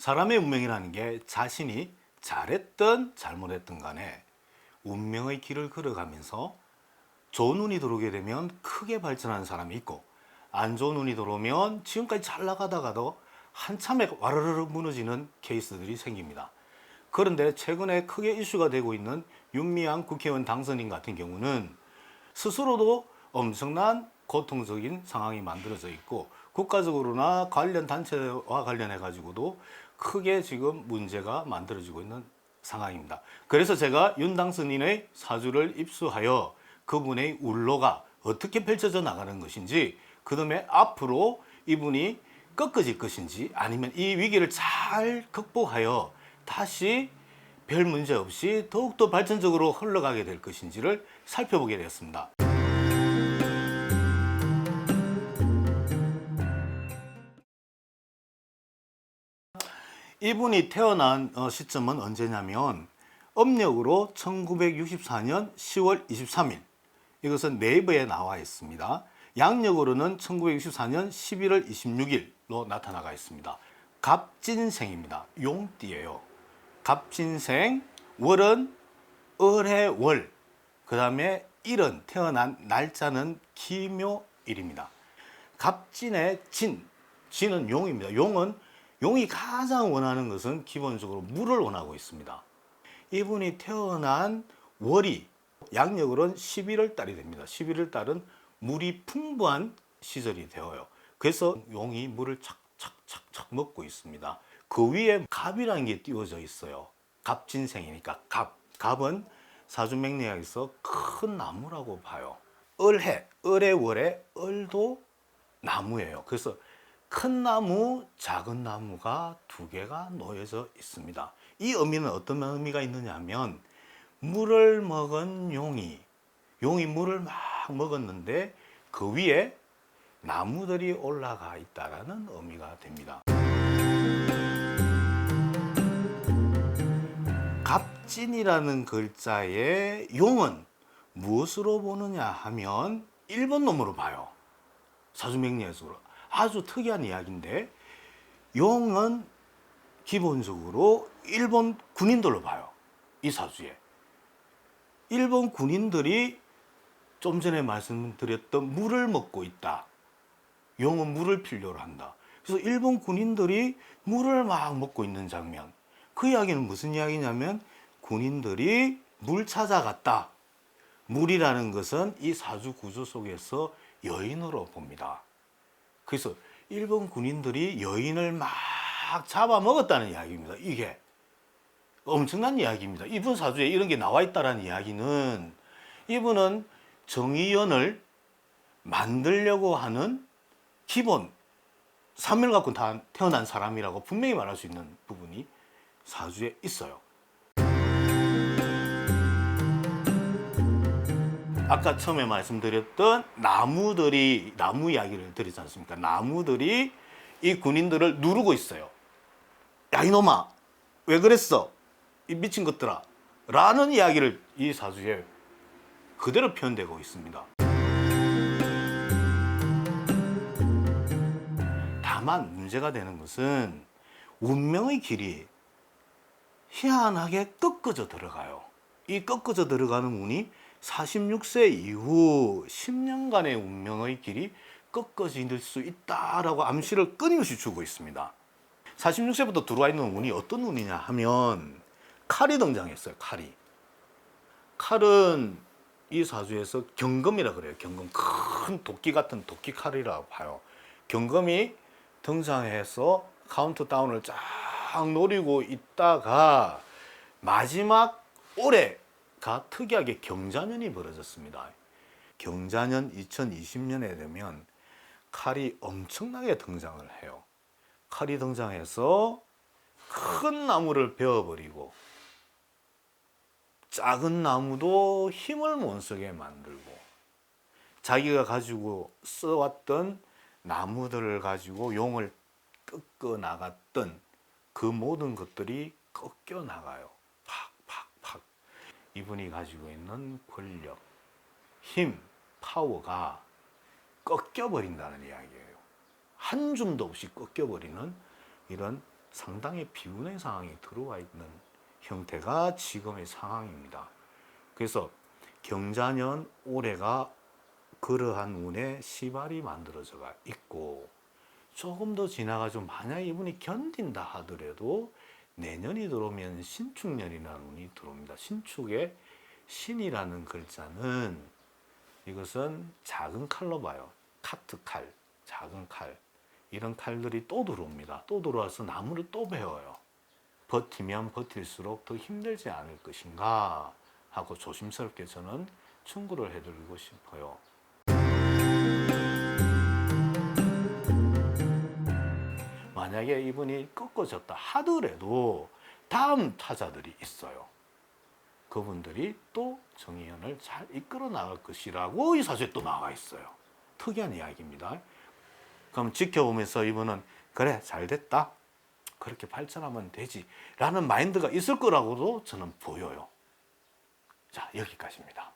사람의 운명이라는 게 자신이 잘했든 잘못했든 간에 운명의 길을 걸어가면서 좋은 운이 들어오게 되면 크게 발전하는 사람이 있고, 안 좋은 운이 들어오면 지금까지 잘 나가다가도 한참에 와르르 무너지는 케이스들이 생깁니다. 그런데 최근에 크게 이슈가 되고 있는 윤미향 국회의원 당선인 같은 경우는 스스로도 엄청난 고통적인 상황이 만들어져 있고, 국가적으로나 관련 단체와 관련해 가지고도 크게 지금 문제가 만들어지고 있는 상황입니다. 그래서 제가 윤 당선인의 사주를 입수하여 그분의 울로가 어떻게 펼쳐져 나가는 것인지, 그다음에 앞으로 이분이 꺾어질 것인지, 아니면 이 위기를 잘 극복하여 다시 별 문제 없이 더욱더 발전적으로 흘러가게 될 것인지를 살펴보게 되었습니다. 이분이 태어난 시점은 언제냐면 음력으로 1964년 10월 23일, 이것은 네이버에 나와 있습니다. 양력으로는 1964년 11월 26일로 나타나가 있습니다. 갑진생입니다. 용띠예요. 갑진생, 월은 을해월, 그 다음에 일은 태어난 날짜는 기묘일입니다. 갑진의 진, 진은 용입니다. 용이 가장 원하는 것은 기본적으로 물을 원하고 있습니다. 이분이 태어난 월이 양력으로는 11월 달이 됩니다. 11월 달은 물이 풍부한 시절이 되어요. 그래서 용이 물을 착착착착 먹고 있습니다. 그 위에 갑이라는 게 띄워져 있어요. 갑진생이니까 갑은 사주맹리학에서 큰 나무라고 봐요. 을의 월에 을도 나무예요. 그래서 큰 나무, 작은 나무가 두 개가 놓여져 있습니다. 이 의미는 어떤 의미가 있느냐 하면, 물을 먹은 용이 물을 막 먹었는데 그 위에 나무들이 올라가 있다라는 의미가 됩니다. 갑진이라는 글자의 용은 무엇으로 보느냐 하면 일본 놈으로 봐요. 사주맹리에서 아주 특이한 이야기인데, 용은 기본적으로 일본 군인들로 봐요. 이 사주에 일본 군인들이 좀 전에 말씀드렸던 물을 먹고 있다. 용은 물을 필요로 한다. 그래서 일본 군인들이 물을 막 먹고 있는 장면, 그 이야기는 무슨 이야기냐면 군인들이 물 찾아갔다. 물이라는 것은 이 사주 구조 속에서 여인으로 봅니다. 그래서 일본 군인들이 여인을 막 잡아먹었다는 이야기입니다. 이게 엄청난 이야기입니다. 이분 사주에 이런 게 나와 있다는 이야기는 이분은 정의연을 만들려고 하는 기본 사명을 갖고 다 태어난 사람이라고 분명히 말할 수 있는 부분이 사주에 있어요. 아까 처음에 말씀드렸던 나무 이야기를 드리지 않습니까? 나무들이 이 군인들을 누르고 있어요. 야, 이놈아, 왜 그랬어? 이 미친 것들아. 라는 이야기를 이 사주에 그대로 표현되고 있습니다. 다만 문제가 되는 것은 운명의 길이 희한하게 꺾어져 들어가요. 이 꺾어져 들어가는 운이 46세 이후 10년간의 운명의 길이 꺾어질 수 있다라고 암시를 끊임없이 주고 있습니다. 46세부터 들어와 있는 운이 어떤 운이냐 하면 칼이 등장했어요. 칼은 이 사주에서 경금이라 그래요. 경금, 큰 도끼 같은 도끼 칼이라고 봐요. 경금이 등장해서 카운트다운을 쫙 노리고 있다가 마지막 올해가 특이하게 경자년이 벌어졌습니다. 경자년 2020년에 되면 칼이 엄청나게 등장을 해요. 칼이 등장해서 큰 나무를 베어버리고 작은 나무도 힘을 못 쓰게 만들고, 자기가 가지고 써왔던 나무들을 가지고 용을 꺾어 나갔던 그 모든 것들이 꺾여 나가요. 팍팍팍. 이분이 가지고 있는 권력, 힘, 파워가 꺾여 버린다는 이야기예요. 한 줌도 없이 꺾여 버리는 이런 상당히 비운의 상황이 들어와 있는 형태가 지금의 상황입니다. 그래서 경자년 올해가 그러한 운에 시발이 만들어져가 있고, 조금 더 지나가지고 만약 이분이 견딘다 하더라도 내년이 들어오면 신축년이라는 운이 들어옵니다. 신축에 신이라는 글자는 이것은 작은 칼로 봐요. 카트 칼, 작은 칼. 이런 칼들이 또 들어옵니다. 또 들어와서 나무를 또 베어요. 버티면 버틸수록 더 힘들지 않을 것인가 하고 조심스럽게 저는 충고를 해드리고 싶어요. 만약에 이분이 꺾어졌다 하더라도 다음 타자들이 있어요. 그분들이 또 정의연을 잘 이끌어 나갈 것이라고 이 사주에 또 나와 있어요. 특이한 이야기입니다. 그럼 지켜보면서 이분은 그래 잘 됐다, 그렇게 발전하면 되지 라는 마인드가 있을 거라고도 저는 보여요. 자, 여기까지입니다.